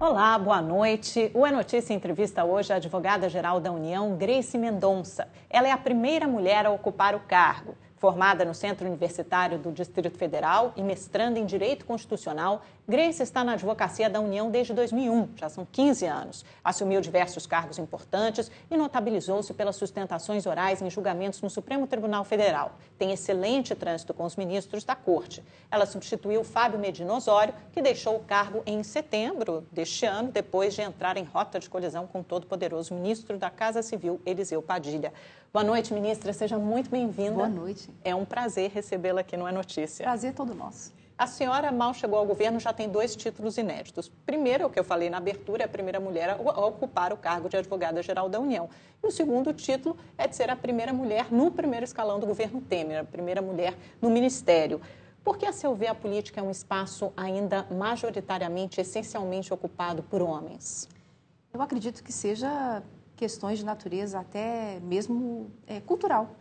Olá, boa noite. O É Notícia entrevista hoje a advogada-geral da União, Grace Mendonça. Ela é a primeira mulher a ocupar o cargo. Formada no Centro Universitário do Distrito Federal e mestranda em Direito Constitucional, Grace está na advocacia da União desde 2001, já são 15 anos. Assumiu diversos cargos importantes e notabilizou-se pelas sustentações orais em julgamentos no Supremo Tribunal Federal. Tem excelente trânsito com os ministros da Corte. Ela substituiu Fábio Medina Osório, que deixou o cargo em setembro deste ano, depois de entrar em rota de colisão com o todo-poderoso ministro da Casa Civil, Eliseu Padilha. Boa noite, ministra. Seja muito bem-vinda. Boa noite. É um prazer recebê-la aqui no É Notícia. Prazer é todo nosso. A senhora mal chegou ao governo, já tem 2 títulos inéditos. Primeiro, o que eu falei na abertura, é a primeira mulher a ocupar o cargo de advogada-geral da União. E o segundo título é de ser a primeira mulher no primeiro escalão do governo Temer, a primeira mulher no ministério. Por que, a seu ver, a política é um espaço ainda majoritariamente, essencialmente ocupado por homens? Eu acredito que seja questões de natureza até mesmo cultural.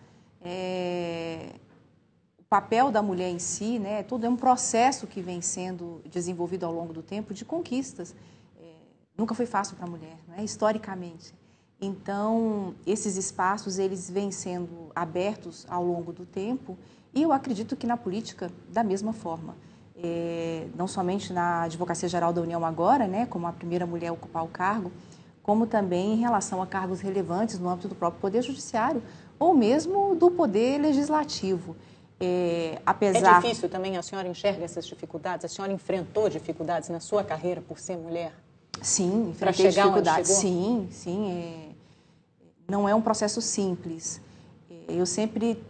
O papel da mulher em si, né, tudo é um processo que vem sendo desenvolvido ao longo do tempo de conquistas. Nunca foi fácil para a mulher, né, historicamente. Então, esses espaços eles vêm sendo abertos ao longo do tempo e eu acredito que na política, da mesma forma. Não somente na Advocacia Geral da União agora, né, como a primeira mulher a ocupar o cargo, como também em relação a cargos relevantes no âmbito do próprio Poder Judiciário ou mesmo do Poder Legislativo. É difícil também, a senhora enxerga essas dificuldades? A senhora enfrentou dificuldades na sua carreira por ser mulher? Sim, enfrentei dificuldades. Sim. Não é um processo simples. Eu sempre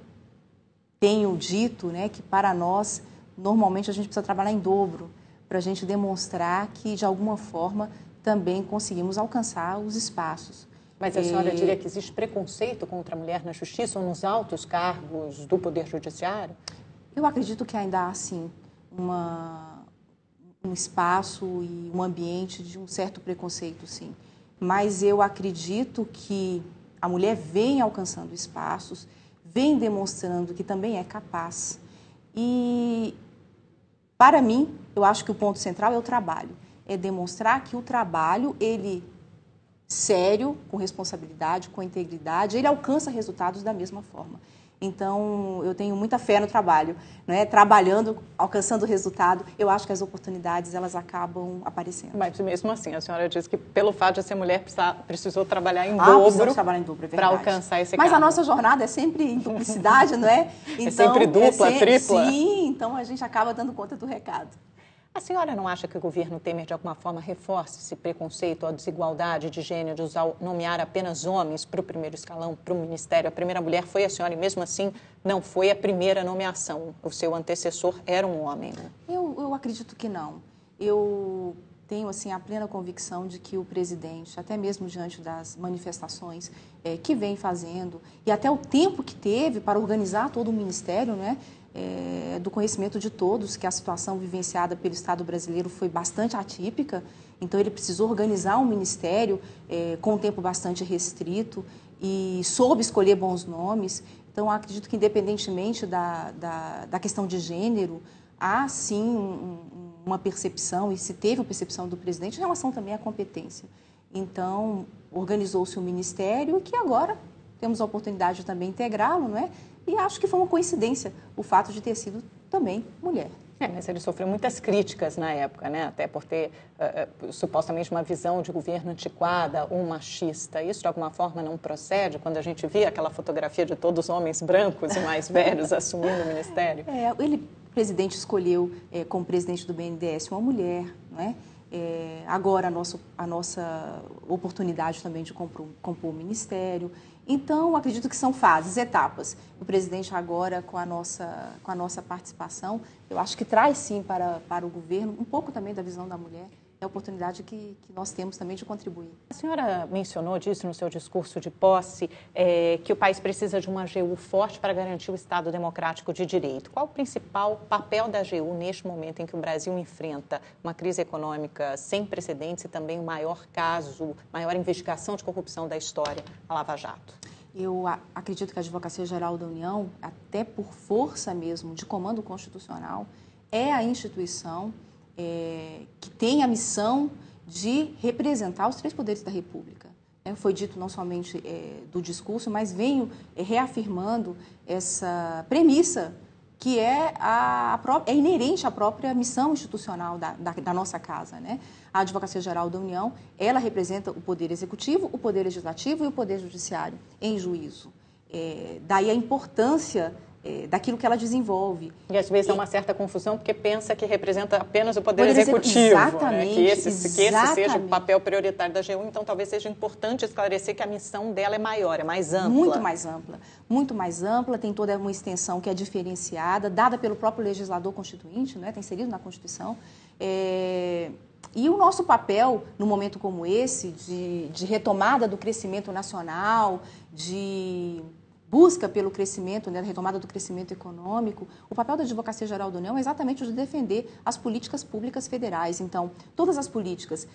tenho dito, né, que para nós, normalmente, a gente precisa trabalhar em dobro para a gente demonstrar que, de alguma forma, também conseguimos alcançar os espaços. Mas a senhora diria que existe preconceito contra a mulher na justiça ou nos altos cargos do Poder Judiciário? Eu acredito que ainda há, sim, um espaço e um ambiente de um certo preconceito, sim. Mas eu acredito que a mulher vem alcançando espaços, vem demonstrando que também é capaz. E, para mim, eu acho que o ponto central é o trabalho. É demonstrar que o trabalho, ele sério, com responsabilidade, com integridade, ele alcança resultados da mesma forma. Então, eu tenho muita fé no trabalho, né? Trabalhando, alcançando resultado, eu acho que as oportunidades, elas acabam aparecendo. Mas, mesmo assim, a senhora diz que, pelo fato de ser mulher, precisou trabalhar em dobro para alcançar esse cargo. Mas a nossa jornada é sempre em duplicidade, não é? Então, é sempre dupla, tripla? Sim, então a gente acaba dando conta do recado. A senhora não acha que o governo Temer, de alguma forma, reforce esse preconceito, a desigualdade de gêneros ao nomear apenas homens para o primeiro escalão, para o ministério? A primeira mulher foi a senhora e, mesmo assim, não foi a primeira nomeação. O seu antecessor era um homem, né? Eu acredito que não. Eu tenho, assim, a plena convicção de que o presidente, até mesmo diante das manifestações que vem fazendo, e até o tempo que teve para organizar todo o ministério, né? Do conhecimento de todos que a situação vivenciada pelo Estado brasileiro foi bastante atípica, então ele precisou organizar um ministério com um tempo bastante restrito e soube escolher bons nomes. Então, acredito que, independentemente da questão de gênero, há sim uma percepção, e se teve uma percepção do presidente em relação também à competência. Então, organizou-se um ministério que agora temos a oportunidade de também integrá-lo, não é? E acho que foi uma coincidência o fato de ter sido também mulher. Mas ele sofreu muitas críticas na época, né? Até por ter supostamente uma visão de governo antiquada ou machista. Isso, de alguma forma, não procede quando a gente via aquela fotografia de todos os homens brancos e mais velhos assumindo o ministério? O presidente escolheu como presidente do BNDES uma mulher, não é? Agora a nossa oportunidade também de compor o ministério. Então, acredito que são fases, etapas. O presidente agora, com a nossa participação, eu acho que traz sim para o governo um pouco também da visão da mulher. É a oportunidade que nós temos também de contribuir. A senhora mencionou, disse no seu discurso de posse, que o país precisa de uma AGU forte para garantir o Estado democrático de direito. Qual o principal papel da AGU neste momento em que o Brasil enfrenta uma crise econômica sem precedentes e também o maior investigação de corrupção da história, a Lava Jato? Eu acredito que a Advocacia Geral da União, até por força mesmo de comando constitucional, é a instituição que tem a missão de representar os três poderes da República. Foi dito não somente do discurso, mas venho reafirmando essa premissa que é inerente à própria missão institucional da nossa casa, né? A Advocacia Geral da União, ela representa o Poder Executivo, o Poder Legislativo e o Poder Judiciário em juízo. Daí a importância daquilo que ela desenvolve. E às vezes há uma certa confusão, porque pensa que representa apenas o Poder Executivo. Exatamente, né? Que esse seja o papel prioritário da AGU, então talvez seja importante esclarecer que a missão dela é maior, é mais ampla. Muito mais ampla, tem toda uma extensão que é diferenciada, dada pelo próprio legislador constituinte, né? Está inserido na Constituição. E o nosso papel, num momento como esse, de retomada do crescimento nacional, de busca pelo crescimento, né, retomada do crescimento econômico, o papel da Advocacia Geral da União é exatamente o de defender as políticas públicas federais. Então, todas as políticas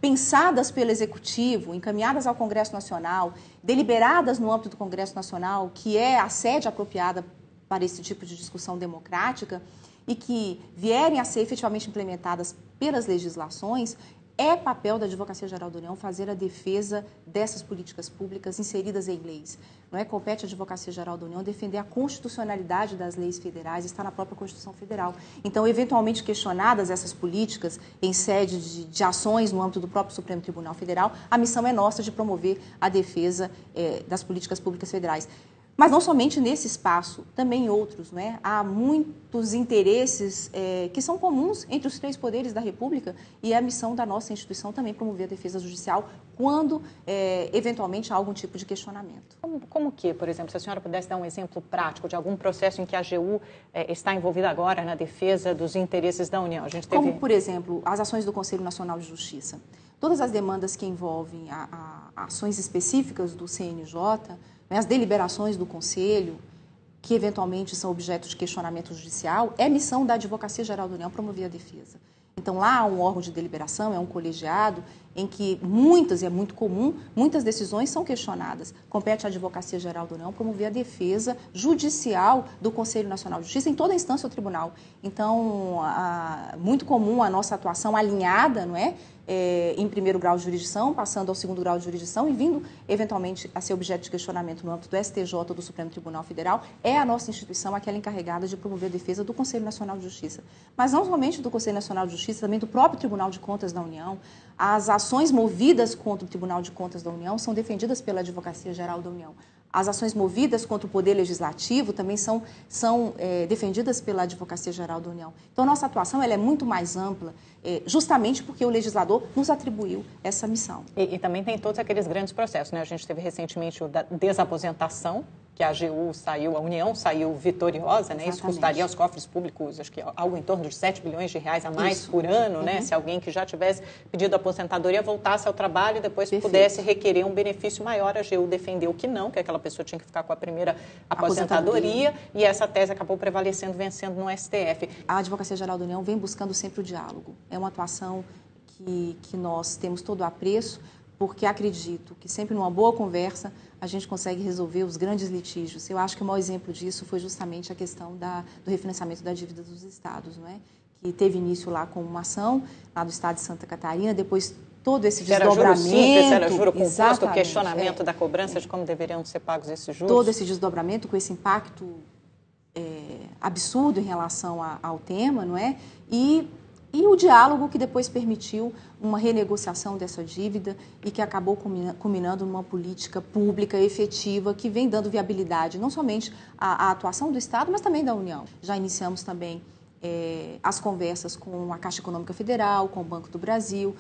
pensadas pelo Executivo, encaminhadas ao Congresso Nacional, deliberadas no âmbito do Congresso Nacional, que é a sede apropriada para esse tipo de discussão democrática, e que vierem a ser efetivamente implementadas pelas legislações, é papel da Advocacia Geral da União fazer a defesa dessas políticas públicas inseridas em leis. Não é? Compete à Advocacia Geral da União defender a constitucionalidade das leis federais, está na própria Constituição Federal. Então, eventualmente questionadas essas políticas em sede de ações no âmbito do próprio Supremo Tribunal Federal, a missão é nossa de promover a defesa das políticas públicas federais. Mas não somente nesse espaço, também em outros, né? Há muitos interesses que são comuns entre os três poderes da República e é a missão da nossa instituição também promover a defesa judicial quando, eventualmente, há algum tipo de questionamento. Como que, por exemplo, se a senhora pudesse dar um exemplo prático de algum processo em que a AGU está envolvida agora na defesa dos interesses da União? Como, por exemplo, as ações do Conselho Nacional de Justiça. Todas as demandas que envolvem ações específicas do CNJ, as deliberações do Conselho, que eventualmente são objeto de questionamento judicial, é missão da Advocacia Geral da União promover a defesa. Então, lá há um órgão de deliberação, é um colegiado, em que muitas, e é muito comum, muitas decisões são questionadas. Compete à Advocacia Geral da União promover a defesa judicial do Conselho Nacional de Justiça em toda a instância do tribunal. Então, muito comum a nossa atuação alinhada, não é? Em primeiro grau de jurisdição, passando ao segundo grau de jurisdição e vindo, eventualmente, a ser objeto de questionamento no âmbito do STJ ou do Supremo Tribunal Federal, é a nossa instituição aquela encarregada de promover a defesa do Conselho Nacional de Justiça. Mas não somente do Conselho Nacional de Justiça, também do próprio Tribunal de Contas da União. As ações movidas contra o Tribunal de Contas da União são defendidas pela Advocacia Geral da União. As ações movidas contra o Poder Legislativo também são defendidas pela Advocacia Geral da União. Então, nossa atuação ela é muito mais ampla, justamente porque o legislador nos atribuiu essa missão. E também tem todos aqueles grandes processos, né? A gente teve recentemente o da desaposentação, que a AGU saiu, a União saiu vitoriosa, né? Isso custaria aos cofres públicos, acho que algo em torno de 7 bilhões de reais a mais por ano, né? Se alguém que já tivesse pedido aposentadoria voltasse ao trabalho e depois pudesse requerer um benefício maior, a AGU defendeu que não, que aquela pessoa tinha que ficar com a primeira aposentadoria e essa tese acabou prevalecendo, vencendo no STF. A Advocacia Geral da União vem buscando sempre o diálogo. É uma atuação que nós temos todo o apreço, porque acredito que sempre numa boa conversa a gente consegue resolver os grandes litígios. Eu acho que o maior exemplo disso foi justamente a questão do refinanciamento da dívida dos estados, não é? Que teve início lá com uma ação lá do estado de Santa Catarina, depois todo esse desdobramento... Era juro composto, o questionamento da cobrança de como deveriam ser pagos esses juros. Todo esse desdobramento com esse impacto absurdo em relação ao tema, não é? E o diálogo que depois permitiu uma renegociação dessa dívida e que acabou culminando numa política pública efetiva que vem dando viabilidade não somente à atuação do Estado, mas também da União. Já iniciamos também as conversas com a Caixa Econômica Federal, com o Banco do Brasil,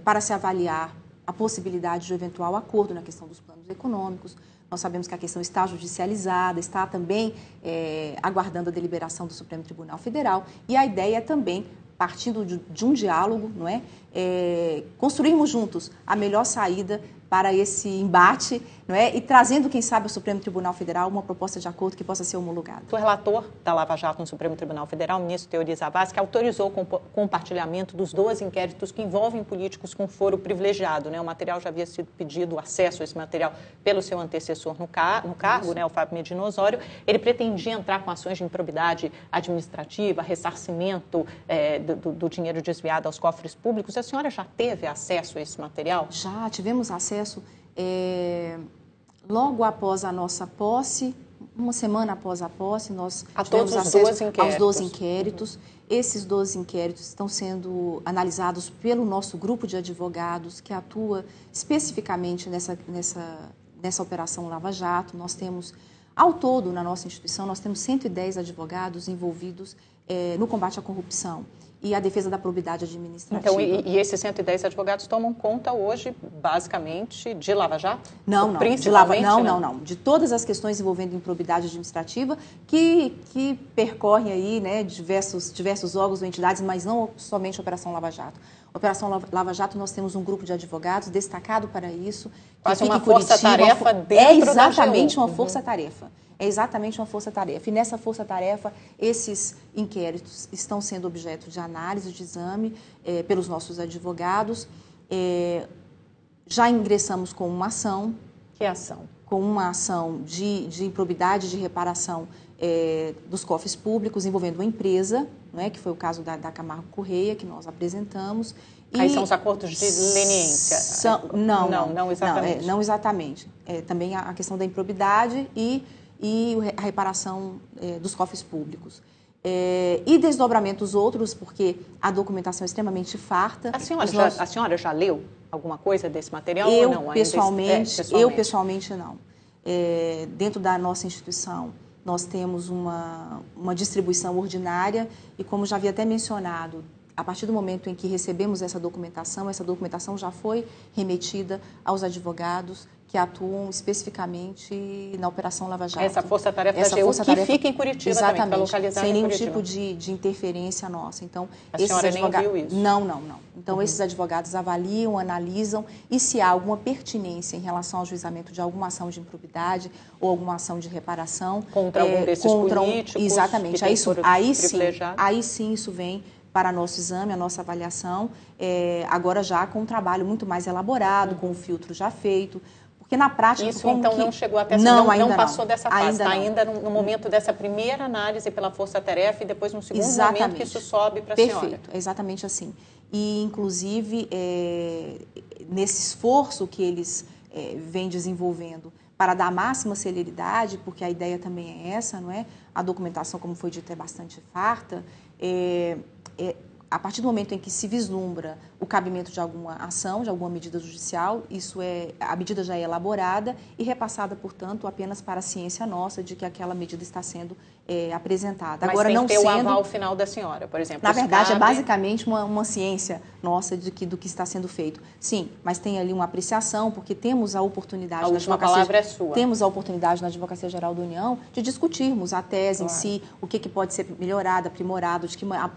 para se avaliar a possibilidade de um eventual acordo na questão dos planos econômicos. Nós sabemos que a questão está judicializada, está também aguardando a deliberação do Supremo Tribunal Federal e a ideia é também, partindo de um diálogo, não é? Construirmos juntos a melhor saída para esse embate, não é? E trazendo, quem sabe, ao Supremo Tribunal Federal uma proposta de acordo que possa ser homologada. O relator da Lava Jato no Supremo Tribunal Federal, o ministro Teori Zavascki, que autorizou o compartilhamento dos 12 inquéritos que envolvem políticos com foro privilegiado. Né? O material já havia sido pedido, acesso a esse material, pelo seu antecessor no cargo, né, o Fábio Medina Osório. Ele pretendia entrar com ações de improbidade administrativa, ressarcimento do dinheiro desviado aos cofres públicos. A senhora já teve acesso a esse material? Já tivemos acesso logo após a nossa posse, uma semana após a posse, nós tivemos acesso aos 12 inquéritos. Esses 12 inquéritos estão sendo analisados pelo nosso grupo de advogados que atua especificamente nessa operação Lava Jato. Nós temos, ao todo, na nossa instituição, nós temos 110 advogados envolvidos no combate à corrupção e a defesa da probidade administrativa. Então, e esses 110 advogados tomam conta hoje, basicamente, de Lava Jato? Não. De todas as questões envolvendo improbidade administrativa que percorrem aí, né, diversos órgãos ou entidades, mas não somente a Operação Lava Jato. Operação Lava Jato, nós temos um grupo de advogados destacado para isso. Quase uma força-tarefa dentro da AGU. Exatamente uma força-tarefa. É exatamente uma força-tarefa. E nessa força-tarefa, esses inquéritos estão sendo objeto de análise, de exame pelos nossos advogados. Já ingressamos com uma ação. Que ação? Com uma ação de improbidade, de reparação dos cofres públicos envolvendo uma empresa, não é? Que foi o caso da Camargo Correia, que nós apresentamos. Aí são os acordos de leniência? Não exatamente. Não exatamente. Também a questão da improbidade e a reparação dos cofres públicos. E desdobramentos outros, porque a documentação é extremamente farta. A senhora já leu alguma coisa desse material ou não? Eu, pessoalmente, não. Dentro da nossa instituição, nós temos uma distribuição ordinária e, como já havia até mencionado, a partir do momento em que recebemos essa documentação já foi remetida aos advogados que atuam especificamente na Operação Lava Jato. Essa força-tarefa da AGU que fica em Curitiba exatamente, também, para localizar sem nenhum Curitiba. tipo de interferência nossa. Então, a senhora nem viu isso? Não. Então, esses advogados avaliam, analisam e se há alguma pertinência em relação ao juizamento de alguma ação de improbidade ou alguma ação de reparação. Contra algum desses políticos? Exatamente. Aí sim isso vem para nosso exame, a nossa avaliação, agora já com um trabalho muito mais elaborado, com o filtro já feito, porque na prática... Isso então não chegou até... Não passou dessa fase, está ainda no momento dessa primeira análise pela força-tarefa e depois no segundo momento que isso sobe para a senhora. Perfeito, é exatamente assim. E, inclusive, nesse esforço que eles vêm desenvolvendo para dar máxima celeridade, porque a ideia também é essa, não é? A documentação, como foi dito, é bastante farta, a partir do momento em que se vislumbra o cabimento de alguma ação, de alguma medida judicial, a medida já é elaborada e repassada, portanto, apenas para a ciência nossa de que aquela medida está sendo apresentada. Mas agora, tem não que ter sendo, o aval final da senhora, por exemplo. Na verdade, é basicamente uma ciência nossa do que está sendo feito. Sim, mas tem ali uma apreciação, porque temos a oportunidade... A última palavra é sua. Temos a oportunidade na Advocacia Geral da União de discutirmos a tese em si, o que pode ser melhorado, aprimorado,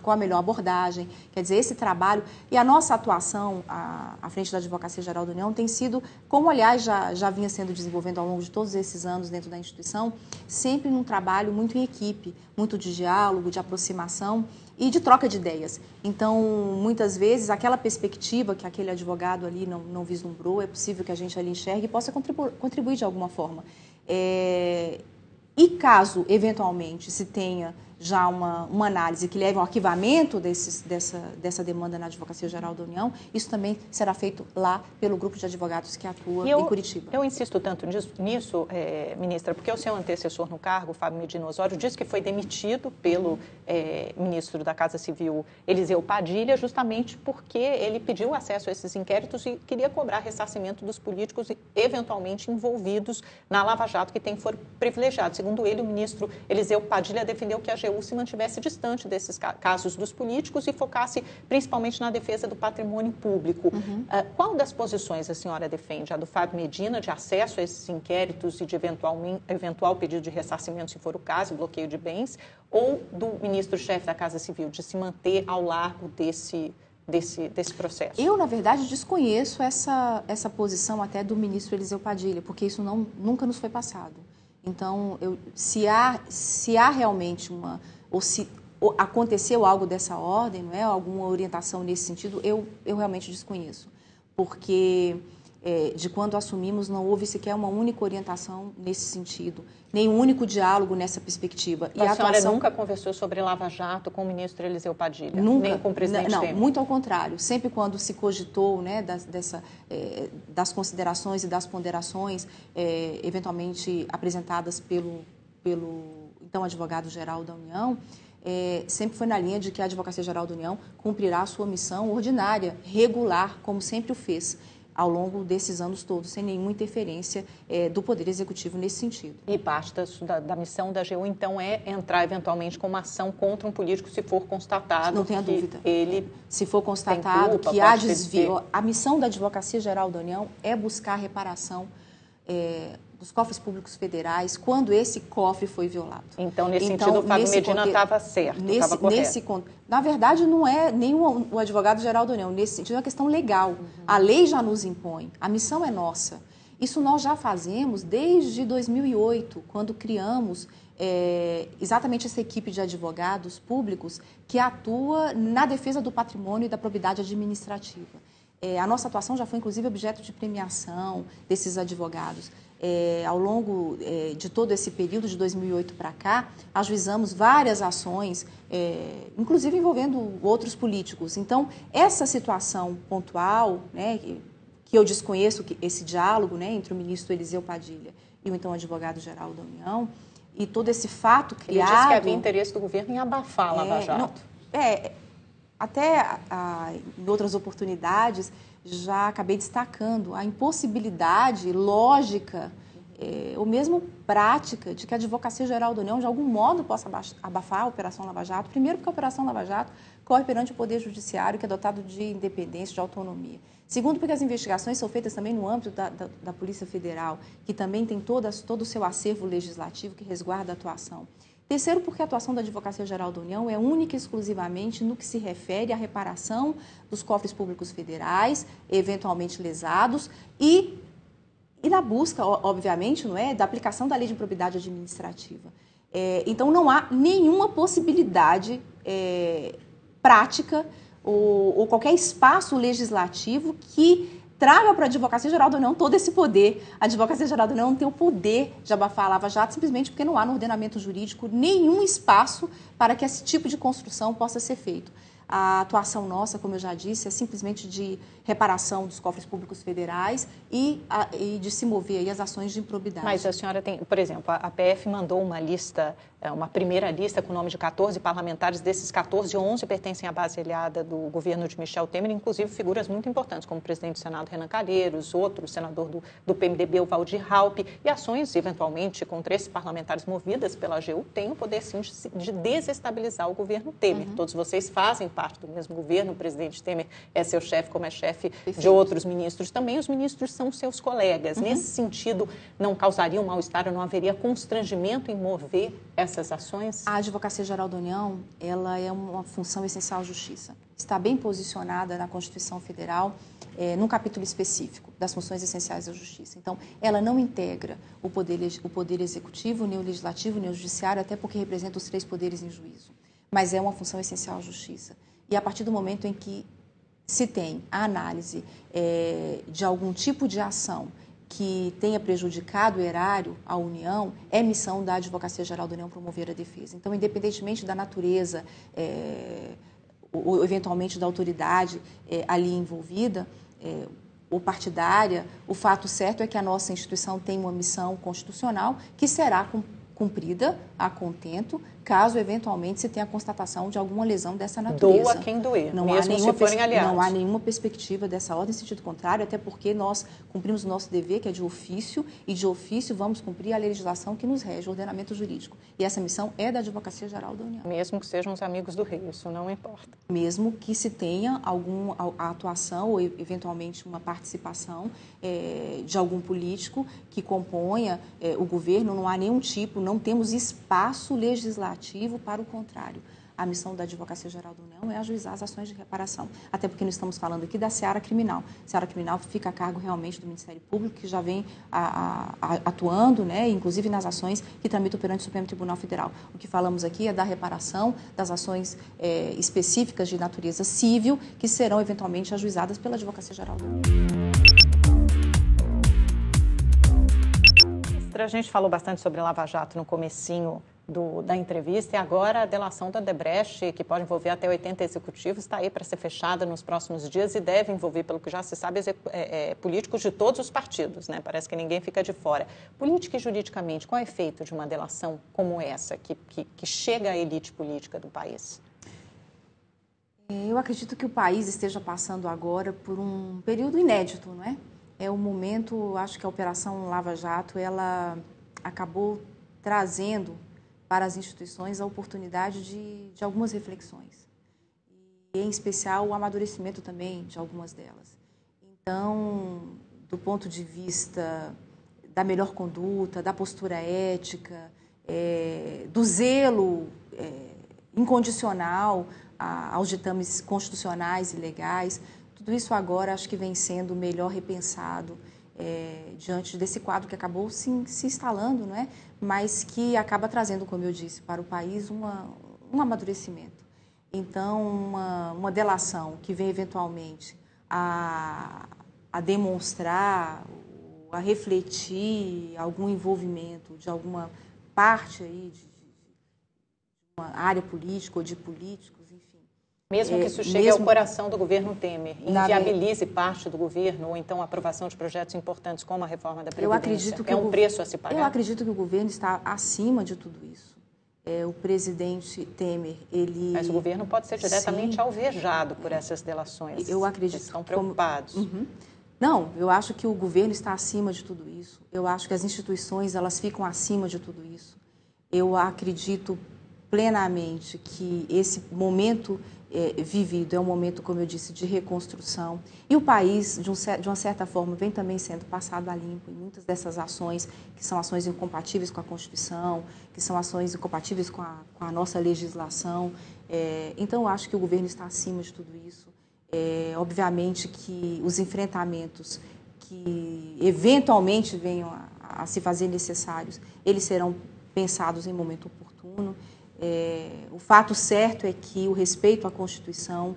qual a melhor abordagem. Quer dizer, esse trabalho e a nossa atuação à frente da Advocacia Geral da União tem sido, como aliás já vinha sendo desenvolvendo ao longo de todos esses anos dentro da instituição, sempre num trabalho muito em equipe, muito de diálogo, de aproximação e de troca de ideias. Então, muitas vezes, aquela perspectiva que aquele advogado ali não vislumbrou, é possível que a gente ali enxergue e possa contribuir de alguma forma. E caso, eventualmente, se tenha já uma análise que leve ao arquivamento dessa demanda na Advocacia Geral da União, isso também será feito lá pelo grupo de advogados que atua em Curitiba. Eu insisto tanto nisso, ministra, porque o seu antecessor no cargo, Fábio Medina Osório, disse que foi demitido pelo ministro da Casa Civil, Eliseu Padilha, justamente porque ele pediu acesso a esses inquéritos e queria cobrar ressarcimento dos políticos eventualmente envolvidos na Lava Jato, que tem foro privilegiado. Segundo ele, o ministro Eliseu Padilha defendeu que a AGU se mantivesse distante desses casos dos políticos e focasse principalmente na defesa do patrimônio público. Qual das posições a senhora defende? A do Fábio Medina, de acesso a esses inquéritos e de eventual pedido de ressarcimento, se for o caso, bloqueio de bens, ou do ministro-chefe da Casa Civil, de se manter ao largo desse processo? Eu, na verdade, desconheço essa posição até do ministro Eliseu Padilha, porque isso nunca nos foi passado. Então, se há realmente ou se aconteceu algo dessa ordem, não é, alguma orientação nesse sentido, eu realmente desconheço. Porque de quando assumimos não houve sequer uma única orientação nesse sentido, nem um único diálogo nessa perspectiva. E a senhora nunca conversou sobre Lava Jato com o ministro Eliseu Padilha? Nunca, nem com o presidente Temer? Não, muito ao contrário. Sempre quando se cogitou, né, das considerações e das ponderações eventualmente apresentadas pelo então advogado-geral da União, sempre foi na linha de que a Advocacia-Geral da União cumprirá a sua missão ordinária, regular, como sempre o fez ao longo desses anos todos, sem nenhuma interferência do Poder Executivo nesse sentido. E parte da missão da AGU, então, é entrar eventualmente com uma ação contra um político se for constatado não tenha dúvida. Ele se for constatado que há desvio. A missão da Advocacia-Geral da União é buscar a reparação dos cofres públicos federais quando esse cofre foi violado. Então, nesse sentido, o Fábio Medina estava certo, estava correto. Na verdade, não é nem o advogado-geral da União. Nesse sentido, é uma questão legal. A lei já nos impõe. A missão é nossa. Isso nós já fazemos desde 2008, quando criamos exatamente essa equipe de advogados públicos que atua na defesa do patrimônio e da probidade administrativa. A nossa atuação já foi, inclusive, objeto de premiação desses advogados. Ao longo de todo esse período, de 2008 para cá, ajuizamos várias ações, inclusive envolvendo outros políticos. Então, essa situação pontual, né, que eu desconheço, esse diálogo, né, entre o ministro Eliseu Padilha e o então advogado-geral da União, e todo esse fato criado... Ele disse que havia interesse do governo em abafar a Lava Jato. Até em outras oportunidades, já acabei destacando a impossibilidade lógica ou mesmo prática de que a Advocacia-Geral da União, de algum modo, possa abafar a Operação Lava Jato. Primeiro, porque a Operação Lava Jato corre perante o Poder Judiciário, que é dotado de independência, de autonomia. Segundo, porque as investigações são feitas também no âmbito da Polícia Federal, que também tem todo o seu acervo legislativo que resguarda a atuação. Terceiro, porque a atuação da Advocacia-Geral da União é única e exclusivamente no que se refere à reparação dos cofres públicos federais, eventualmente lesados, e na busca, obviamente, não é, da aplicação da Lei de Improbidade Administrativa. Então, não há nenhuma possibilidade prática ou qualquer espaço legislativo que traga para a Advocacia-Geral da União todo esse poder. A Advocacia-Geral da União não tem o poder de abafar a Lava Jato simplesmente porque não há no ordenamento jurídico nenhum espaço para que esse tipo de construção possa ser feito. A atuação nossa, como eu já disse, é simplesmente de reparação dos cofres públicos federais e de se mover aí as ações de improbidade. Mas a senhora tem, por exemplo, a PF mandou uma lista, uma primeira lista com o nome de 14 parlamentares. Desses 14, 11 pertencem à base aliada do governo de Michel Temer, inclusive figuras muito importantes, como o presidente do Senado, Renan Calheiros, outro senador do PMDB, o Waldir Raupp, e ações, eventualmente, contra esses parlamentares movidas pela AGU, têm o poder, sim, de desestabilizar o governo Temer. Todos vocês fazem parte do mesmo governo, o presidente Temer é seu chefe, como é chefe de outros ministros também. Os ministros são seus colegas. Nesse sentido, não causaria um mal-estar, não haveria constrangimento em mover essas ações? A Advocacia-Geral da União, ela é uma função essencial à justiça. Está bem posicionada na Constituição Federal, num capítulo específico das funções essenciais à justiça. Então, ela não integra o poder executivo, nem o legislativo, nem o judiciário, até porque representa os 3 poderes em juízo. Mas é uma função essencial à justiça. E a partir do momento em que se tem a análise de algum tipo de ação que tenha prejudicado o erário, a União, é missão da Advocacia-Geral da União promover a defesa. Então, independentemente da natureza ou eventualmente da autoridade ali envolvida, ou partidária, o fato certo é que a nossa instituição tem uma missão constitucional que será cumprida a contento, caso eventualmente se tenha a constatação de alguma lesão dessa natureza. Doa quem doer, mesmo se forem aliados. Não há nenhuma perspectiva dessa ordem em sentido contrário, até porque nós cumprimos o nosso dever, que é de ofício, e de ofício vamos cumprir a legislação que nos rege, o ordenamento jurídico. E essa missão é da Advocacia-Geral da União. Mesmo que sejam os amigos do rei, isso não importa. Mesmo que se tenha a atuação ou eventualmente uma participação de algum político que componha o governo, não há nenhum tipo, não temos espaço legislativo negativo para o contrário. A missão da Advocacia Geral da União é ajuizar as ações de reparação, até porque nós estamos falando aqui da seara criminal. A seara criminal fica a cargo realmente do Ministério Público, que já vem atuando, né, inclusive nas ações que tramitam perante o Supremo Tribunal Federal. O que falamos aqui é da reparação das ações específicas de natureza civil, que serão eventualmente ajuizadas pela Advocacia Geral da União. A gente falou bastante sobre Lava Jato no comecinho da entrevista e agora a delação da Odebrecht, que pode envolver até 80 executivos, está aí para ser fechada nos próximos dias e deve envolver, pelo que já se sabe, políticos de todos os partidos, né? Parece que ninguém fica de fora. Política e juridicamente, qual é o efeito de uma delação como essa, que chega à elite política do país? Eu acredito que o país esteja passando agora por um período inédito, não é? É um momento, acho que a Operação Lava Jato, ela acabou trazendo para as instituições a oportunidade de algumas reflexões. E, em especial, o amadurecimento também de algumas delas. Então, do ponto de vista da melhor conduta, da postura ética, do zelo incondicional aos ditames constitucionais e legais, tudo isso agora acho que vem sendo melhor repensado diante desse quadro que acabou se instalando, não é? Mas que acaba trazendo, como eu disse, para o país um amadurecimento. Então, uma delação que vem eventualmente a demonstrar, a refletir algum envolvimento de alguma parte aí de uma área política ou de políticos, enfim. Mesmo que isso chegue ao coração do governo Temer, inviabilize parte do governo ou então a aprovação de projetos importantes como a reforma da Previdência, é um preço a se pagar? Eu acredito que o governo está acima de tudo isso. O presidente Temer, ele... Mas o governo pode ser diretamente alvejado por essas delações. Eu acredito. Eles estão preocupados. Não, eu acho que o governo está acima de tudo isso. Eu acho que as instituições, elas ficam acima de tudo isso. Eu acredito plenamente que esse momento vivido é um momento, como eu disse, de reconstrução. E o país, de uma certa forma, vem também sendo passado a limpo em muitas dessas ações, que são ações incompatíveis com a Constituição, que são ações incompatíveis com a nossa legislação. Então, eu acho que o governo está acima de tudo isso. Obviamente que os enfrentamentos que eventualmente venham a se fazer necessários, eles serão pensados em momento oportuno. O fato certo é que o respeito à Constituição,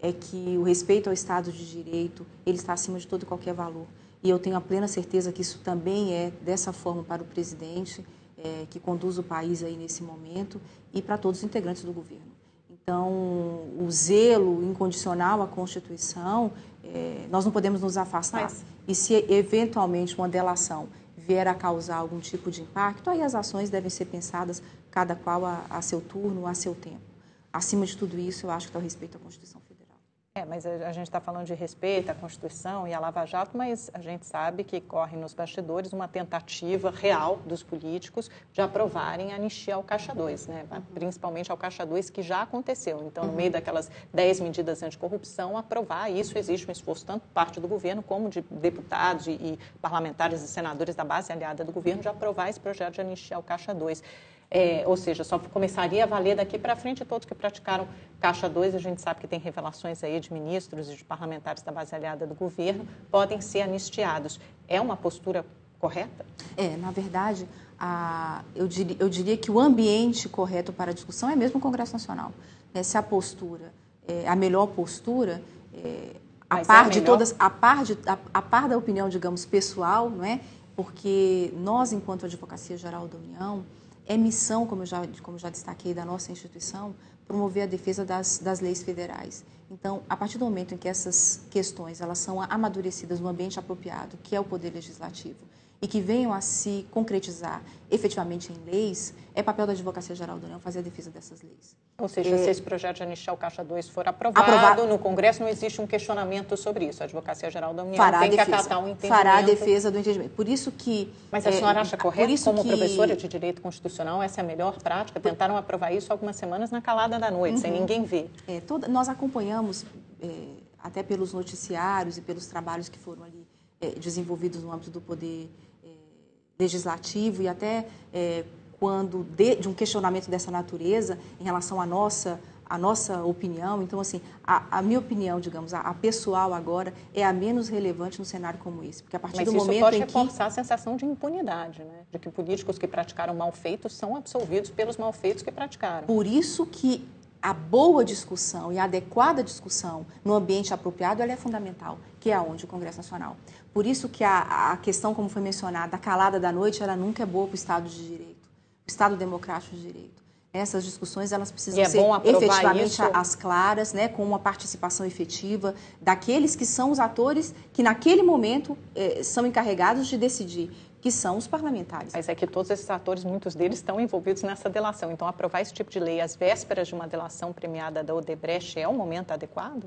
é que o respeito ao Estado de Direito, ele está acima de todo e qualquer valor. E eu tenho a plena certeza que isso também é dessa forma para o presidente, que conduz o país aí nesse momento, e para todos os integrantes do governo. Então, o zelo incondicional à Constituição, nós não podemos nos afastar. E se eventualmente uma delação vier a causar algum tipo de impacto, aí as ações devem ser pensadas, cada qual a seu turno, a seu tempo. Acima de tudo isso, eu acho que está o respeito à Constituição Federal. Mas a gente está falando de respeito à Constituição e à Lava Jato, mas a gente sabe que corre nos bastidores uma tentativa real dos políticos de aprovarem a anistia ao Caixa 2, né? Principalmente ao Caixa 2, que já aconteceu. Então, no meio daquelas 10 medidas anticorrupção, aprovar isso, existe um esforço tanto por parte do governo como de deputados e parlamentares e senadores da base aliada do governo de aprovar esse projeto de anistia ao Caixa 2. Ou seja, só começaria a valer daqui para frente todos que praticaram Caixa 2, a gente sabe que tem revelações aí de ministros e de parlamentares da base aliada do governo, podem ser anistiados. É uma postura correta? Na verdade, eu diria que o ambiente correto para a discussão é mesmo o Congresso Nacional. Se a postura, a melhor postura, a par da opinião, digamos, pessoal, não é? Porque nós, enquanto Advocacia Geral da União, é missão, como eu já destaquei, da nossa instituição, promover a defesa das leis federais. Então, a partir do momento em que essas questões elas são amadurecidas no ambiente apropriado, que é o Poder Legislativo, e que venham a se concretizar efetivamente em leis, é papel da Advocacia Geral da União fazer a defesa dessas leis. Ou seja, se esse projeto de anistia ao Caixa 2 for aprovado no Congresso, não existe um questionamento sobre isso. A Advocacia Geral da União tem que acatar o entendimento. Fará a defesa do entendimento. Por isso que... Mas a senhora acha correto, como professora de Direito Constitucional, essa é a melhor prática? Tentaram aprovar isso algumas semanas na calada da noite, sem ninguém ver. Nós acompanhamos, até pelos noticiários e pelos trabalhos que foram ali desenvolvidos no âmbito do Poder Legislativo e até quando de um questionamento dessa natureza em relação à nossa opinião. Então, assim, a minha opinião, digamos, a pessoal agora é a menos relevante no cenário como esse. Porque a partir do momento em que... Mas isso pode reforçar a sensação de impunidade, né? De que políticos que praticaram malfeitos são absolvidos pelos malfeitos que praticaram. Por isso que a boa discussão e a adequada discussão no ambiente apropriado, ela é fundamental, que é onde o Congresso Nacional. Por isso que a questão, como foi mencionada, a calada da noite, ela nunca é boa para o Estado de Direito, o Estado democrático de direito. Essas discussões, elas precisam ser efetivamente às claras, né, com uma participação efetiva daqueles que são os atores que, naquele momento, são encarregados de decidir, que são os parlamentares. Mas é que todos esses atores, muitos deles, estão envolvidos nessa delação. Então, aprovar esse tipo de lei às vésperas de uma delação premiada da Odebrecht é um momento adequado?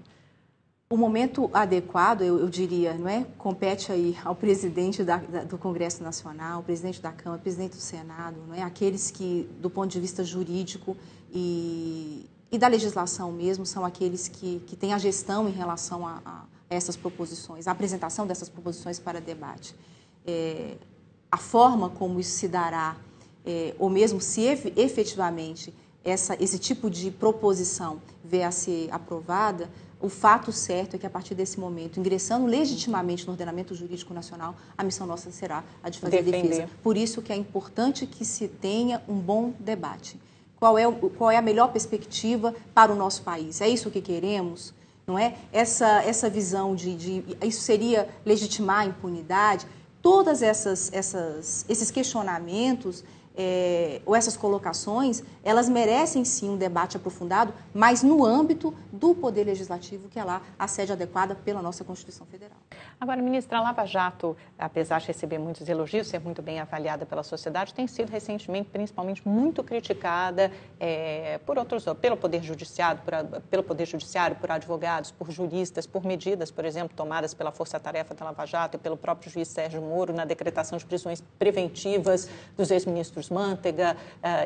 O momento adequado, eu diria, não é? Compete aí ao presidente do Congresso Nacional, ao presidente da Câmara, ao presidente do Senado, não é? Aqueles que, do ponto de vista jurídico e da legislação mesmo, são aqueles que têm a gestão em relação a essas proposições, a apresentação dessas proposições para debate. A forma como isso se dará, ou mesmo se efetivamente esse tipo de proposição vier a ser aprovada, o fato certo é que, a partir desse momento, ingressando legitimamente no ordenamento jurídico nacional, a missão nossa será a de fazer defesa. Por isso que é importante que se tenha um bom debate. Qual é a melhor perspectiva para o nosso país? É isso que queremos? Não é? Essa visão de isso seria legitimar a impunidade? Todas esses questionamentos ou essas colocações, elas merecem sim um debate aprofundado, mas no âmbito do Poder Legislativo, que é lá a sede adequada pela nossa Constituição Federal. Agora, ministra, a Lava Jato, apesar de receber muitos elogios, ser muito bem avaliada pela sociedade, tem sido recentemente, principalmente, muito criticada pelo Poder Judiciário, por advogados, por juristas, por medidas, por exemplo, tomadas pela Força-Tarefa da Lava Jato e pelo próprio juiz Sérgio Moro na decretação de prisões preventivas dos ex-ministros Mantega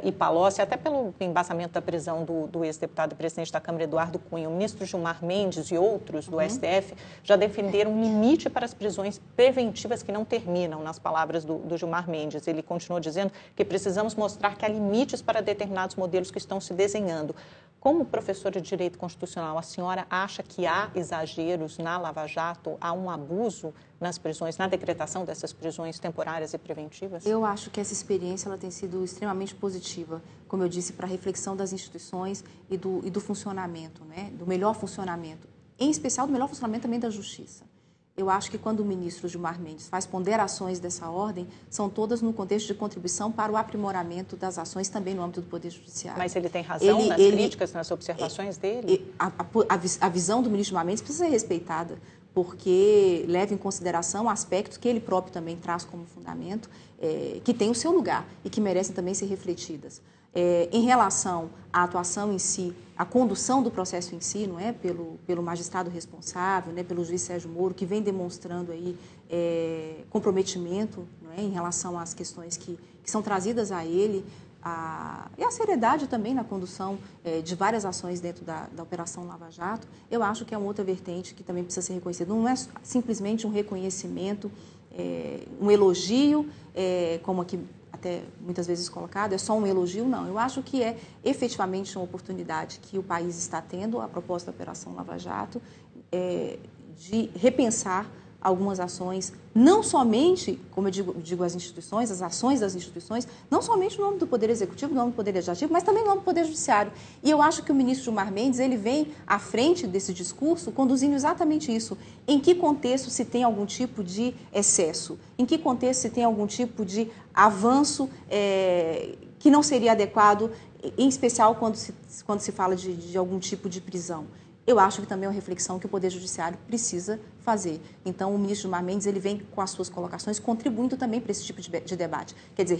e Palocci, até pelo embasamento da prisão do ex-deputado e presidente da Câmara, Eduardo Cunha. O ministro Gilmar Mendes e outros do STF já defenderam um limite para as prisões preventivas que não terminam, nas palavras do Gilmar Mendes. Ele continuou dizendo que precisamos mostrar que há limites para determinados modelos que estão se desenhando. Como professora de Direito Constitucional, a senhora acha que há exageros na Lava Jato, há um abuso nas prisões, na decretação dessas prisões temporárias e preventivas? Eu acho que essa experiência ela tem sido extremamente positiva, como eu disse, para a reflexão das instituições e do funcionamento, né? Do melhor funcionamento, em especial do melhor funcionamento também da Justiça. Eu acho que quando o ministro Gilmar Mendes faz ponderações dessa ordem, são todas no contexto de contribuição para o aprimoramento das ações também no âmbito do Poder Judiciário. Mas ele tem razão nas críticas, nas observações dele? A visão do ministro Gilmar Mendes precisa ser respeitada, porque leva em consideração aspectos que ele próprio também traz como fundamento, que tem o seu lugar e que merecem também ser refletidas. Em relação à atuação em si, a condução do processo em si, não é, pelo magistrado responsável, né, pelo juiz Sérgio Moro, que vem demonstrando aí comprometimento, não é, em relação às questões que são trazidas a ele, e a seriedade também na condução de várias ações dentro da Operação Lava Jato, eu acho que é uma outra vertente que também precisa ser reconhecida. Não é simplesmente um reconhecimento, um elogio, como aqui até muitas vezes colocado, é só um elogio, não. Eu acho que é efetivamente uma oportunidade que o país está tendo, a proposta da Operação Lava Jato, de repensar algumas ações, não somente, como eu digo as instituições, as ações das instituições, não somente no âmbito do Poder Executivo, no âmbito do Poder Legislativo, mas também no âmbito do Poder Judiciário. E eu acho que o ministro Gilmar Mendes, ele vem à frente desse discurso conduzindo exatamente isso. Em que contexto se tem algum tipo de excesso? Em que contexto se tem algum tipo de avanço que não seria adequado, em especial quando se fala de algum tipo de prisão? Eu acho que também é uma reflexão que o Poder Judiciário precisa fazer. Então, o ministro Gilmar Mendes, ele vem com as suas colocações, contribuindo também para esse tipo de debate. Quer dizer,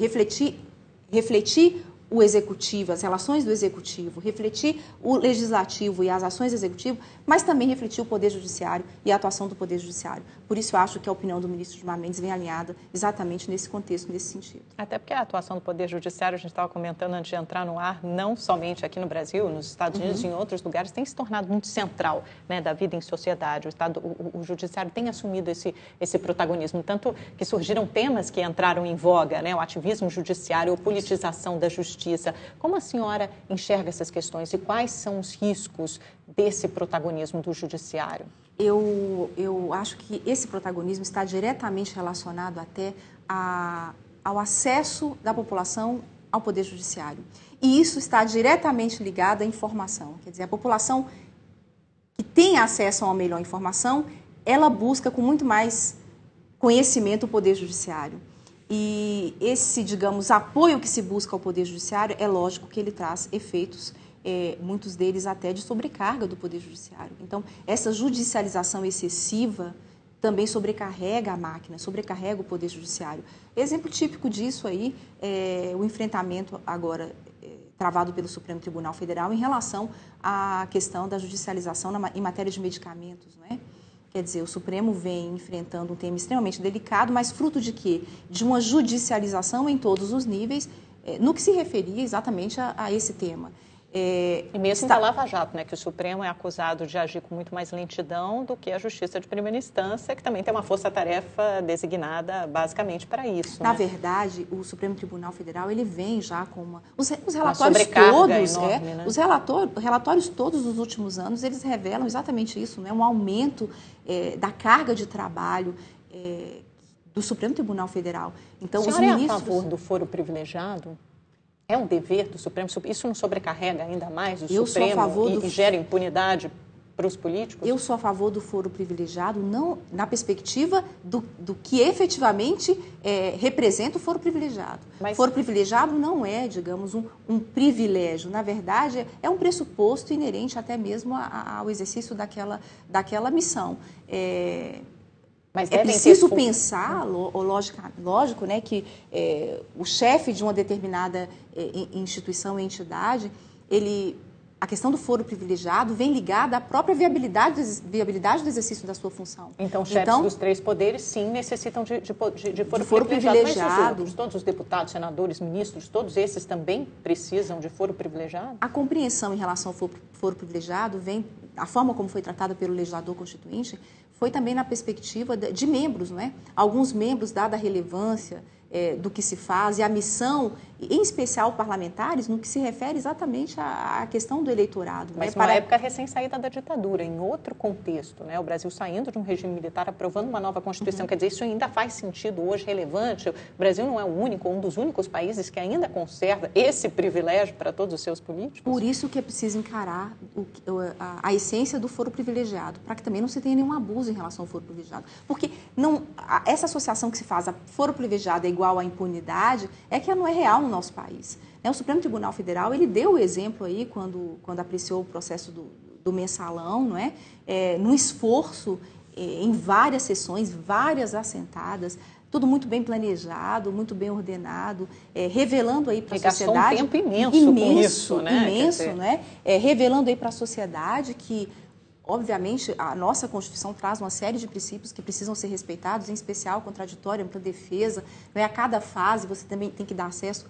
refletir o executivo, as relações do executivo, refletir o legislativo e as ações do executivo, mas também refletir o poder judiciário e a atuação do poder judiciário. Por isso eu acho que a opinião do ministro Gilmar Mendes vem alinhada exatamente nesse contexto, nesse sentido. Até porque a atuação do poder judiciário, a gente estava comentando antes de entrar no ar, não somente aqui no Brasil, nos Estados Unidos e em outros lugares, tem se tornado muito central, né, da vida em sociedade. O judiciário tem assumido esse protagonismo, tanto que surgiram temas que entraram em voga, né, o ativismo judiciário, a politização da justiça. Como a senhora enxerga essas questões e quais são os riscos desse protagonismo do judiciário? Eu acho que esse protagonismo está diretamente relacionado até ao acesso da população ao poder judiciário. E isso está diretamente ligado à informação. Quer dizer, a população que tem acesso a uma melhor informação, ela busca com muito mais conhecimento o poder judiciário. E esse, digamos, apoio que se busca ao poder judiciário, é lógico que ele traz efeitos, muitos deles até de sobrecarga do poder judiciário. Então, essa judicialização excessiva também sobrecarrega a máquina, sobrecarrega o poder judiciário. Exemplo típico disso aí é o enfrentamento agora travado pelo Supremo Tribunal Federal em relação à questão da judicialização em matéria de medicamentos, não é? Quer dizer, o Supremo vem enfrentando um tema extremamente delicado, mas fruto de quê? De uma judicialização em todos os níveis, no que se referia exatamente a esse tema. E mesmo da Lava Jato, né, que o Supremo é acusado de agir com muito mais lentidão do que a Justiça de Primeira Instância, que também tem uma força-tarefa designada basicamente para isso. Na verdade, o Supremo Tribunal Federal ele vem já com os relatórios todos, enorme, né? Os relatórios todos dos últimos anos, eles revelam exatamente isso, né, um aumento da carga de trabalho do Supremo Tribunal Federal. Então, os ministros... é a favor do foro privilegiado? É um dever do Supremo? Isso não sobrecarrega ainda mais o Supremo e gera impunidade para os políticos? Eu sou a favor do foro privilegiado, não na perspectiva do que efetivamente representa o foro privilegiado. Mas... foro privilegiado não é, digamos, um privilégio. Na verdade, é um pressuposto inerente até mesmo ao exercício daquela missão. Mas é preciso pensar, lógico, né, que o chefe de uma determinada instituição e entidade, a questão do foro privilegiado vem ligada à própria viabilidade do exercício da sua função. Então, os chefes dos três poderes, sim, necessitam de foro privilegiado. Mas todos os deputados, senadores, ministros, todos esses também precisam de foro privilegiado? A compreensão em relação ao foro privilegiado vem, a forma como foi tratada pelo legislador constituinte, foi também na perspectiva de membros, não é? Alguns membros, dada a relevância do que se faz e a missão, em especial parlamentares, no que se refere exatamente à questão do eleitorado. Mas numa época recém-saída da ditadura, em outro contexto, né? O Brasil saindo de um regime militar, aprovando uma nova Constituição. Quer dizer, isso ainda faz sentido hoje, relevante. O Brasil não é o único, um dos únicos países que ainda conserva esse privilégio para todos os seus políticos? Por isso que é preciso encarar a essência do foro privilegiado, para que também não se tenha nenhum abuso em relação ao foro privilegiado. Porque essa associação que se faz a foro privilegiado é igual à impunidade, é que ela não é real no nosso país. O Supremo Tribunal Federal, ele deu o exemplo aí quando apreciou o processo do mensalão, não é? No esforço, em várias sessões, várias assentadas, tudo muito bem planejado, muito bem ordenado, revelando aí para a sociedade... Gastou um tempo imenso com isso, né? Imenso, né? Revelando aí para a sociedade que, obviamente, a nossa Constituição traz uma série de princípios que precisam ser respeitados, em especial contraditório, ampla defesa. Não é? A cada fase você também tem que dar acesso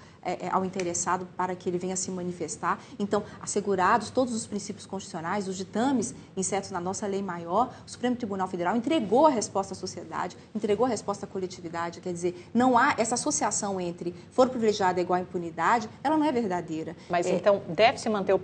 ao interessado para que ele venha se manifestar. Então, assegurados todos os princípios constitucionais, os ditames insertos na nossa lei maior, o Supremo Tribunal Federal entregou a resposta à sociedade, entregou a resposta à coletividade. Quer dizer, não há essa associação entre foro privilegiado é igual à impunidade, ela não é verdadeira. Mas então, deve-se manter o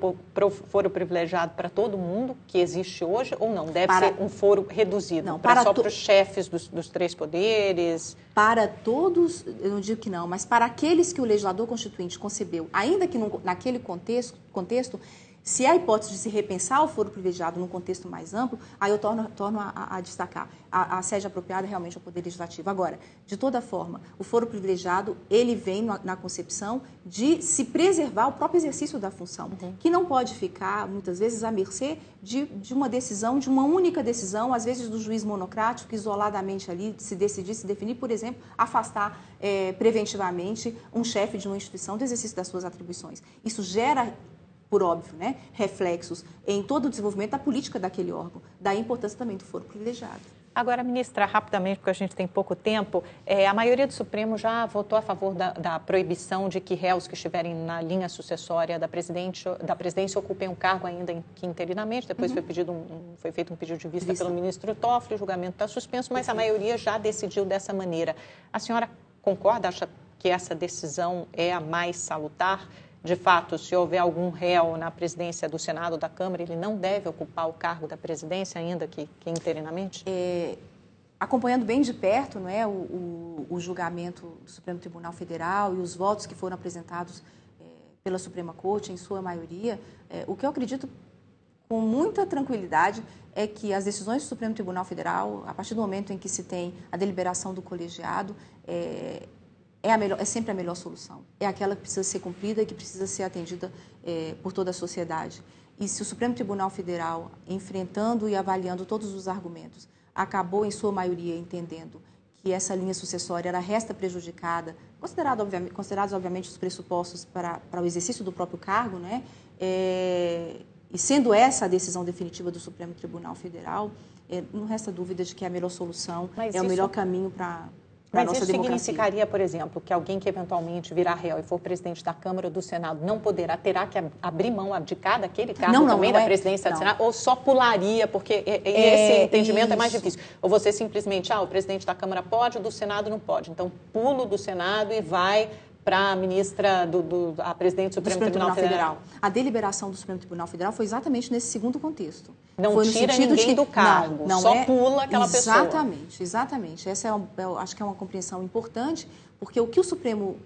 foro privilegiado para todo mundo que existe hoje ou não? Deve ser um foro reduzido? Não, só para os chefes dos três poderes? Para todos, eu não digo que não, mas para aqueles que o legislador constituinte concebeu, ainda que naquele contexto, Se há a hipótese de se repensar o foro privilegiado num contexto mais amplo, aí eu torno a destacar. A sede apropriada realmente é o Poder Legislativo. Agora, de toda forma, o foro privilegiado, ele vem na concepção de se preservar o próprio exercício da função, que não pode ficar, muitas vezes, à mercê de uma decisão, de uma única decisão, às vezes do juiz monocrático, que isoladamente ali se definir, por exemplo, afastar preventivamente um chefe de uma instituição do exercício das suas atribuições. Isso gera, por óbvio, né, reflexos em todo o desenvolvimento da política daquele órgão. Daí a importância também do foro privilegiado. Agora, ministra, rapidamente, porque a gente tem pouco tempo, a maioria do Supremo já votou a favor da proibição de que réus que estiverem na linha sucessória da presidência ocupem um cargo ainda interinamente. Depois foi feito um pedido de vista pelo ministro Toffoli, o julgamento está suspenso, mas a maioria já decidiu dessa maneira. A senhora concorda, acha que essa decisão é a mais salutar? De fato, se houver algum réu na presidência do Senado ou da Câmara, ele não deve ocupar o cargo da presidência, ainda que interinamente? Acompanhando bem de perto, não é, o julgamento do Supremo Tribunal Federal e os votos que foram apresentados pela Suprema Corte, em sua maioria, o que eu acredito com muita tranquilidade é que as decisões do Supremo Tribunal Federal, a partir do momento em que se tem a deliberação do colegiado, é sempre a melhor solução. É aquela que precisa ser cumprida e que precisa ser atendida por toda a sociedade. E se o Supremo Tribunal Federal, enfrentando e avaliando todos os argumentos, acabou, em sua maioria, entendendo que essa linha sucessória ela resta prejudicada, considerados, obviamente, os pressupostos para o exercício do próprio cargo, né? E sendo essa a decisão definitiva do Supremo Tribunal Federal, não resta dúvida de que é a melhor solução, o melhor caminho para Mas isso significaria, por exemplo, que alguém que eventualmente virar réu e for presidente da Câmara ou do Senado terá que abrir mão, abdicar daquele cargo da presidência do Senado? Ou só pularia, porque esse entendimento é mais difícil? Ou você simplesmente, o presidente da Câmara pode, o do Senado não pode. Então, pulo do Senado e vai para a ministra, a presidente do Supremo Tribunal Federal. A deliberação do Supremo Tribunal Federal foi exatamente nesse segundo contexto. Não foi tira ninguém do cargo, só pula aquela pessoa. Exatamente. Essa acho que é uma compreensão importante, porque o que o Supremo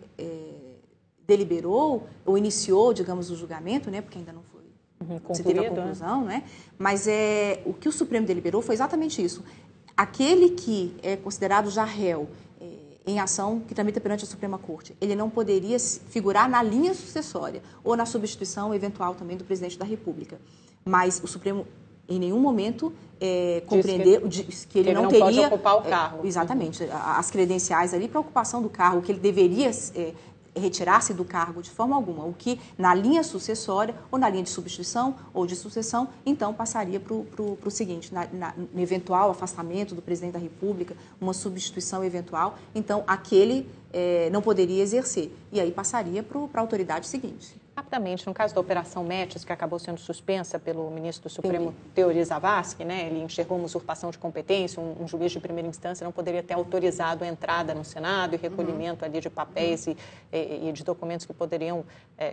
deliberou, ou iniciou, digamos, o julgamento, né, porque ainda não foi, se teve a conclusão, né? Mas o que o Supremo deliberou foi exatamente isso. Aquele que é considerado já réu em ação que tramita perante a Suprema Corte, ele não poderia figurar na linha sucessória ou na substituição eventual também do presidente da República. Mas o Supremo, em nenhum momento, compreendeu que ele não teria... pode ocupar o cargo. Exatamente. As credenciais ali para a ocupação do cargo, que ele deveria retirar-se do cargo de forma alguma. O que, na linha sucessória, ou na linha de substituição ou de sucessão, então passaria para o seguinte, no eventual afastamento do presidente da República, uma substituição eventual, então aquele não poderia exercer. E aí passaria para a autoridade seguinte. Rapidamente, no caso da Operação Metis, que acabou sendo suspensa pelo ministro do Supremo, Teori Zavascki, né, ele enxergou uma usurpação de competência, um juiz de primeira instância não poderia ter autorizado a entrada no Senado e recolhimento ali de papéis e de documentos que poderiam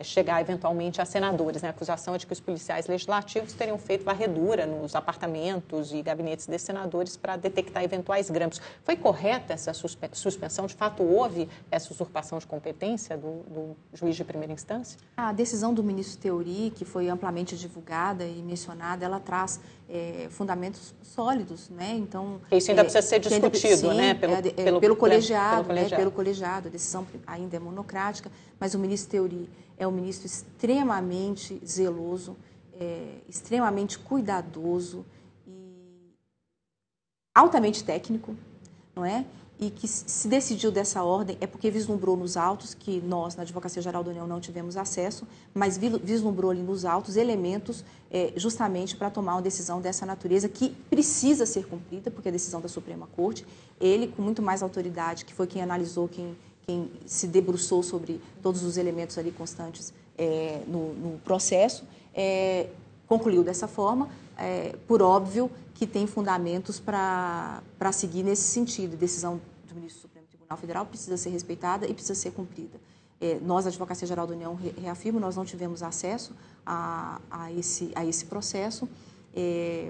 chegar eventualmente a senadores. Né? A acusação é de que os policiais legislativos teriam feito varredura nos apartamentos e gabinetes desses senadores para detectar eventuais grampos. Foi correta essa suspensão? De fato, houve essa usurpação de competência do juiz de primeira instância? A decisão do ministro Teori, que foi amplamente divulgada e mencionada, ela traz fundamentos sólidos, né? Então isso ainda precisa ser discutido, né? Pelo colegiado, né? Pelo colegiado. A decisão ainda é monocrática, mas o ministro Teori é um ministro extremamente zeloso, extremamente cuidadoso e altamente técnico, não é? E que se decidiu dessa ordem é porque vislumbrou nos autos, que nós, na Advocacia Geral da União, não tivemos acesso, mas vislumbrou ali nos autos elementos justamente para tomar uma decisão dessa natureza que precisa ser cumprida, porque é a decisão da Suprema Corte. Ele, com muito mais autoridade, que foi quem analisou, quem se debruçou sobre todos os elementos ali constantes no processo, concluiu dessa forma, por óbvio que tem fundamentos para seguir nesse sentido. A decisão do ministro do Supremo Tribunal Federal precisa ser respeitada e precisa ser cumprida. Nós, a Advocacia Geral da União, reafirmo, nós não tivemos acesso a esse processo,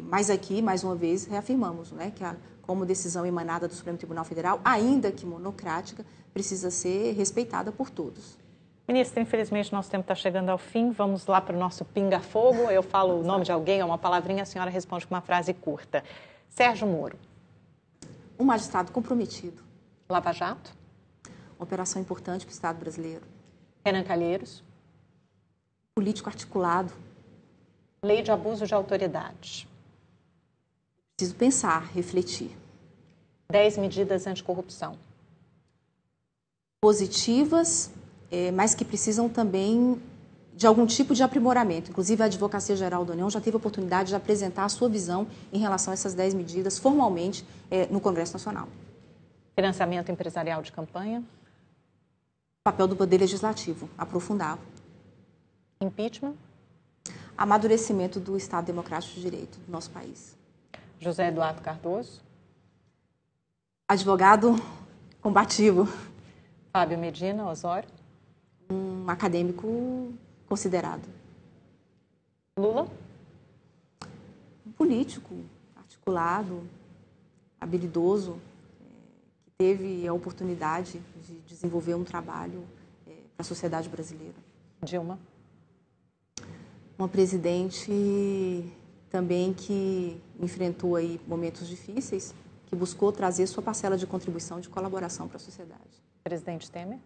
mas aqui, mais uma vez, reafirmamos, né, que como decisão emanada do Supremo Tribunal Federal, ainda que monocrática, precisa ser respeitada por todos. Ministra, infelizmente nosso tempo está chegando ao fim. Vamos lá para o nosso pinga-fogo. Eu falo o nome de alguém, é uma palavrinha, a senhora responde com uma frase curta. Sérgio Moro. Um magistrado comprometido. Lava Jato. Uma operação importante para o Estado brasileiro. Renan Calheiros. Político articulado. Lei de abuso de autoridade. Preciso pensar, refletir. 10 medidas anticorrupção. Positivas, mas que precisam também de algum tipo de aprimoramento. Inclusive, a Advocacia Geral da União já teve a oportunidade de apresentar a sua visão em relação a essas 10 medidas formalmente no Congresso Nacional. Financiamento empresarial de campanha. O papel do Poder Legislativo, aprofundá-lo. Impeachment. Amadurecimento do Estado Democrático de Direito do nosso país. José Eduardo Cardoso. Advogado combativo. Fábio Medina Osório. Um acadêmico considerado. Lula. Um político articulado, habilidoso, que teve a oportunidade de desenvolver um trabalho para a sociedade brasileira. Dilma. Uma presidente também que enfrentou aí momentos difíceis, que buscou trazer sua parcela de contribuição, de colaboração para a sociedade. Presidente Temer.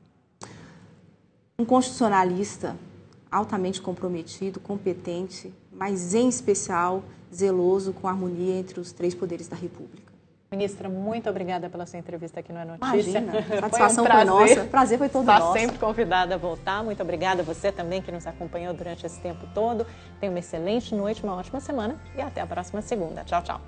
Um constitucionalista altamente comprometido, competente, mas em especial zeloso com a harmonia entre os 3 poderes da República. Ministra, muito obrigada pela sua entrevista aqui no É Notícia. Imagina, a satisfação foi nossa, o prazer foi todo nosso. Está sempre convidada a voltar. Muito obrigada a você também que nos acompanhou durante esse tempo todo. Tenha uma excelente noite, uma ótima semana e até a próxima segunda. Tchau, tchau.